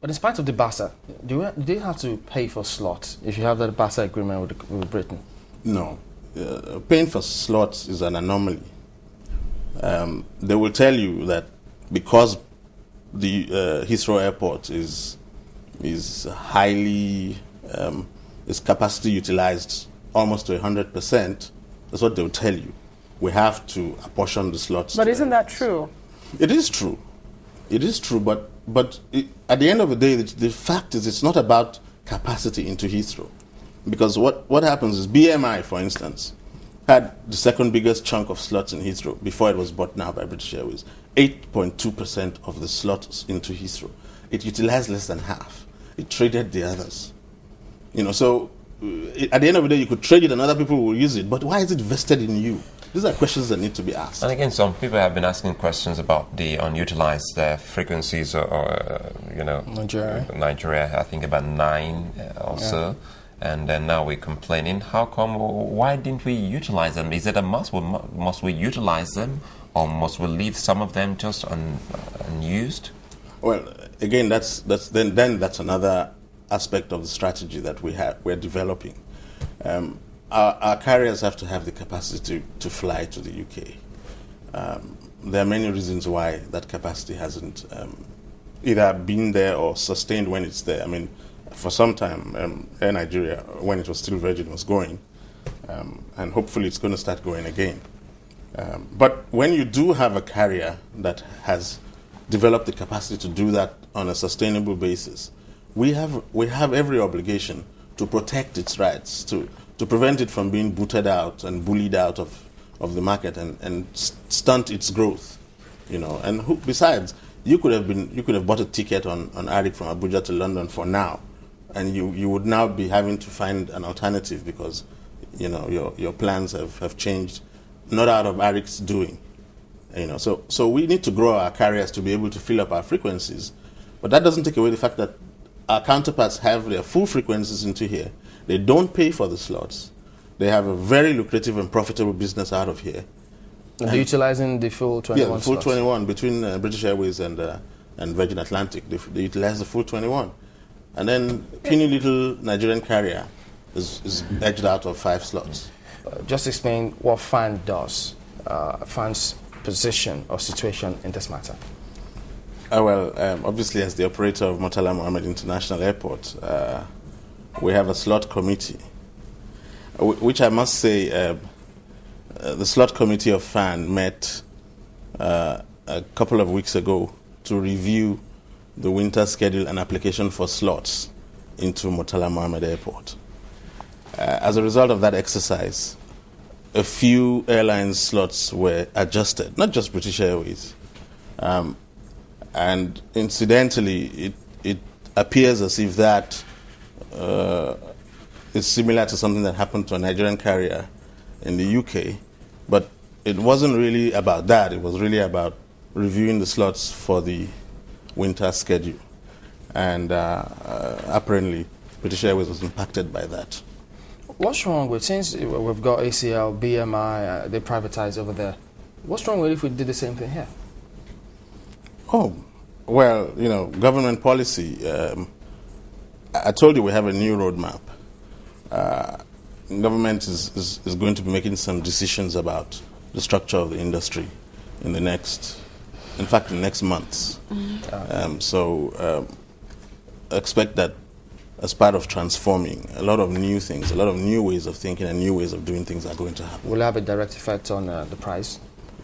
But in spite of the BASA, do they have to pay for slots if you have that BASA agreement with Britain? No. Paying for slots is an anomaly. They will tell you that because the Heathrow Airport is highly is capacity utilized almost to 100%. That's what they will tell you. We have to apportion the slots. But isn't that true? It is true. It is true, but at the end of the day, the fact is it's not about capacity into Heathrow. Because what happens is BMI, for instance, had the second biggest chunk of slots in Heathrow before it was bought now by British Airways. 8.2% of the slots into Heathrow. It utilized less than half. It traded the others. So at the end of the day, you could trade it and other people will use it. But why is it vested in you? These are questions that need to be asked. And again, some people have been asking questions about the unutilized frequencies Nigeria, I think about 9 or so. And then now we're complaining. How come? Why didn't we utilize them? Is it a must? Must we utilize them, or must we leave some of them just unused? Well, again, that's another aspect of the strategy that we're developing. Our carriers have to have the capacity to fly to the UK. There are many reasons why that capacity hasn't either been there or sustained when it's there. I mean, for some time, Air Nigeria, when it was still Virgin, was going, and hopefully it's going to start going again. But when you do have a carrier that has developed the capacity to do that on a sustainable basis, we have every obligation to protect its rights, to prevent it from being booted out and bullied out of the market and stunt its growth. And besides, you could have bought a ticket on Arik from Abuja to London for now, and you would now be having to find an alternative because your plans have changed, not out of Arik's doing. So we need to grow our carriers to be able to fill up our frequencies, but that doesn't take away the fact that our counterparts have their full frequencies into here. They don't pay for the slots. They have a very lucrative and profitable business out of here. And utilizing the full 21 Yeah, the full slots. 21 between British Airways and Virgin Atlantic. They utilize the full 21. And then puny little Nigerian carrier is edged out of 5 slots. Just explain what FAN does, FAN's position or situation in this matter. Obviously, as the operator of Murtala Mohammed International Airport, we have a slot committee, which I must say, the slot committee of FAN met a couple of weeks ago to review the winter schedule and application for slots into Murtala Mohammed Airport. As a result of that exercise, a few airline slots were adjusted, not just British Airways. And incidentally, it appears as if that is similar to something that happened to a Nigerian carrier in the UK, but it wasn't really about that. It was really about reviewing the slots for the winter schedule. And apparently, British Airways was impacted by that. What's wrong with, since we've got ACL, BMI, they privatize over there, what's wrong with if we did the same thing here? Oh, well, government policy. I told you we have a new roadmap. Government is going to be making some decisions about the structure of the industry in the next months. Expect that as part of transforming, a lot of new things, a lot of new ways of thinking and new ways of doing things are going to happen. Will it have a direct effect on the price,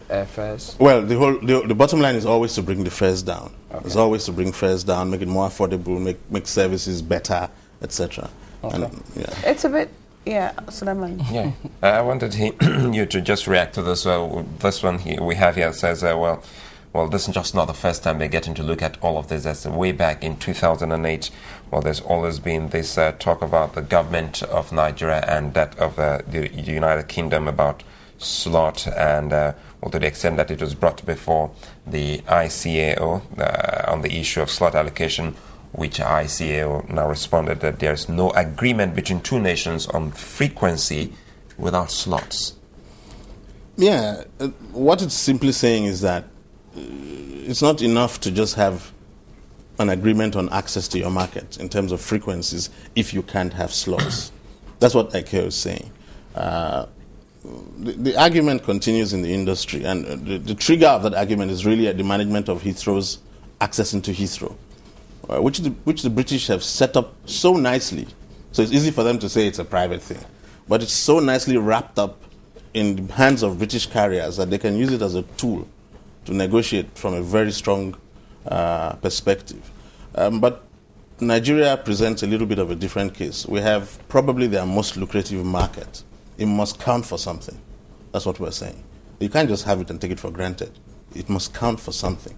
airfares? Well, the bottom line is always to bring the fares down. Okay. It's always to bring fares down, make it more affordable, make services better, etc. Okay. It's a bit, Suleiman. Yeah, I wanted you to just react to this. This one we have here says, well, this is just not the first time they're getting to look at all of this. That's way back in 2008. Well, there's always been this talk about the government of Nigeria and that of the United Kingdom about slot, and to the extent that it was brought before the ICAO on the issue of slot allocation, which ICAO now responded that there is no agreement between two nations on frequency without slots. Yeah, what it's simply saying is that it's not enough to just have an agreement on access to your market in terms of frequencies if you can't have slots. That's what ICAO is saying. The argument continues in the industry, and the trigger of that argument is really the management of Heathrow's access into Heathrow, which the British have set up so nicely. So it's easy for them to say it's a private thing, but it's so nicely wrapped up in the hands of British carriers that they can use it as a tool to negotiate from a very strong perspective. But Nigeria presents a little bit of a different case. We have probably their most lucrative market. It must count for something. That's what we're saying. You can't just have it and take it for granted. It must count for something.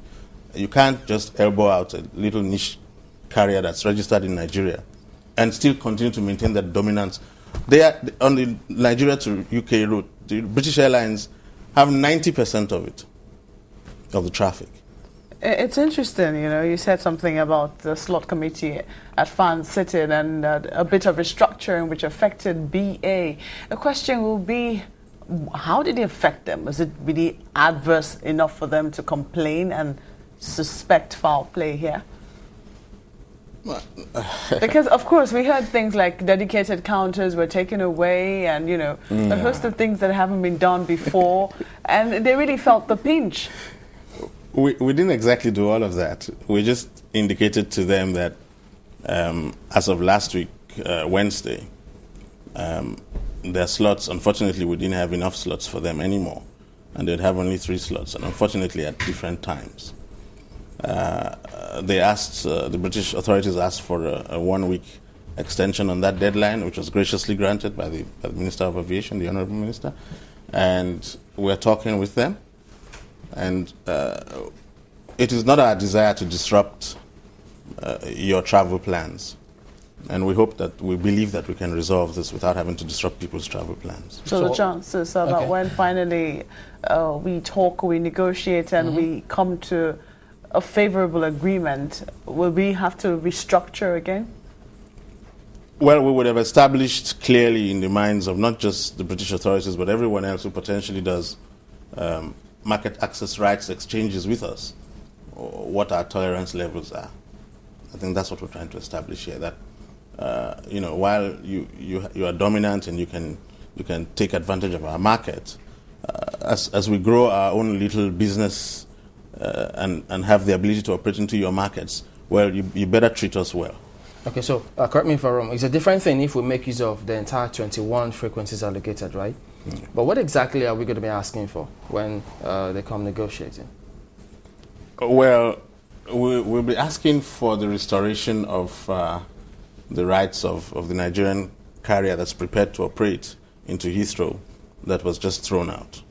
You can't just elbow out a little niche carrier that's registered in Nigeria and still continue to maintain that dominance. They are, on the Nigeria to UK route, the British Airlines have 90% of it, of the traffic. It's interesting, you said something about the slot committee at FAN sitting and a bit of restructuring which affected BA. The question will be, how did it affect them? Was it really adverse enough for them to complain and suspect foul play here? Because, of course, we heard things like dedicated counters were taken away and, a host of things that haven't been done before, and they really felt the pinch. We didn't exactly do all of that. We just indicated to them that as of last week, Wednesday, their slots, unfortunately, we didn't have enough slots for them anymore. And they'd have only 3 slots, and unfortunately at different times. They asked, the British authorities asked for a 1-week extension on that deadline, which was graciously granted by the Minister of Aviation, the Honourable Minister. And we're talking with them. And it is not our desire to disrupt your travel plans. And we believe that we can resolve this without having to disrupt people's travel plans. So the chances are that when finally we talk, we negotiate, and we come to a favorable agreement, will we have to restructure again? Well, we would have established clearly in the minds of not just the British authorities, but everyone else who potentially does market access rights exchanges with us, what our tolerance levels are. I think that's what we're trying to establish here. That while you are dominant and you can take advantage of our market, as we grow our own little business and have the ability to operate into your markets, well, you better treat us well. Okay, so correct me if I'm wrong. It's a different thing if we make use of the entire 21 frequencies allocated, right? But what exactly are we going to be asking for when they come negotiating? Well, we'll be asking for the restoration of the rights of the Nigerian carrier that's prepared to operate into Heathrow that was just thrown out.